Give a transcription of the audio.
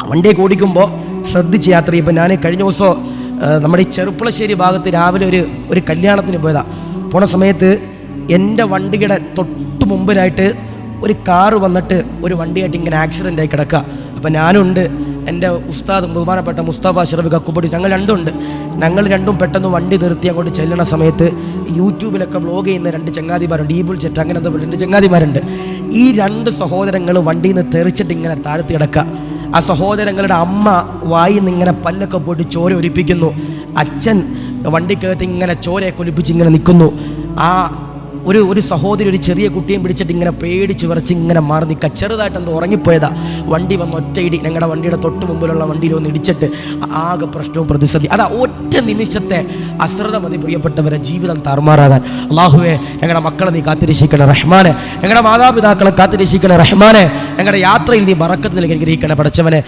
വണ്ടിയൊക്കെ ഓടിക്കുമ്പോൾ ശ്രദ്ധിച്ച് യാത്ര ചെയ്യും. ഇപ്പം ഞാൻ കഴിഞ്ഞ ദിവസം നമ്മുടെ ഈ ചെറുപ്പുളശ്ശേരി ഭാഗത്ത് രാവിലെ ഒരു കല്യാണത്തിന് പോയതാണ്. പോണ സമയത്ത് എൻ്റെ വണ്ടിയുടെ തൊട്ട് മുമ്പിലായിട്ട് ഒരു കാറ് വന്നിട്ട് ഒരു വണ്ടിയായിട്ട് ഇങ്ങനെ ആക്സിഡൻ്റായി കിടക്കുക. അപ്പം ഞാനുണ്ട്, എൻ്റെ ഉസ്താദ് ബഹുമാനപ്പെട്ട മുസ്തഫ ഷറഫ് കക്കുപടി, ഞങ്ങൾ രണ്ടും പെട്ടെന്ന് വണ്ടി നിർത്തി അങ്ങോട്ട് ചെല്ലണ സമയത്ത് യൂട്യൂബിലൊക്കെ വ്ലോഗ് ചെയ്യുന്ന 2 ചങ്ങാതിമാരുണ്ട്, ഈബുൾ ചെറ്റ് അങ്ങനെ എന്താ 2 ചങ്ങാതിമാരുണ്ട്. ഈ 2 സഹോദരങ്ങൾ വണ്ടിയിൽ നിന്ന് തെറിച്ചിട്ട് ഇങ്ങനെ താഴ്ത്തി കിടക്കുക. ആ സഹോദരങ്ങളുടെ അമ്മ വായിൽ നിന്ന് ഇങ്ങനെ പല്ലൊക്കെ പോയിട്ട് ചോര ഒലിപ്പിക്കുന്നു. അച്ഛൻ വണ്ടിക്കകത്ത് ഇങ്ങനെ ചോരയൊക്കെ ഒലിപ്പിച്ച് ഇങ്ങനെ നിൽക്കുന്നു. ആ ഒരു സഹോദരി ഒരു ചെറിയ കുട്ടിയും പിടിച്ചിട്ട് ഇങ്ങനെ പേടിച്ച് വിറച്ച് ഇങ്ങനെ മാറി നിൽക്കുക. ചെറുതായിട്ടെന്തോ ഉറങ്ങിപ്പോയതാ. വണ്ടി വന്ന് ഒറ്റയിടി ഞങ്ങളുടെ വണ്ടിയുടെ തൊട്ട് മുമ്പിലുള്ള വണ്ടിയിൽ ഒന്ന് ഇടിച്ചിട്ട് ആകെ പ്രശ്നവും പ്രതിസന്ധി. അതാ ഒറ്റ നിമിഷത്തെ അശ്രദ്ധ മതി പ്രിയപ്പെട്ടവരെ ജീവിതം താറുമാറാകാൻ. അല്ലാഹുവേ, ഞങ്ങളുടെ മക്കളെ നീ കാത്തിരക്ഷിക്കണേ റഹ്മാനെ, ഞങ്ങളുടെ മാതാപിതാക്കളെ കാത്തിരക്ഷിക്കണേ റഹ്മാനെ, ഞങ്ങളുടെ യാത്രയിൽ നീ ബറക്കത്തിൽ അനുഗ്രഹിക്കണേ പടച്ചവനെ.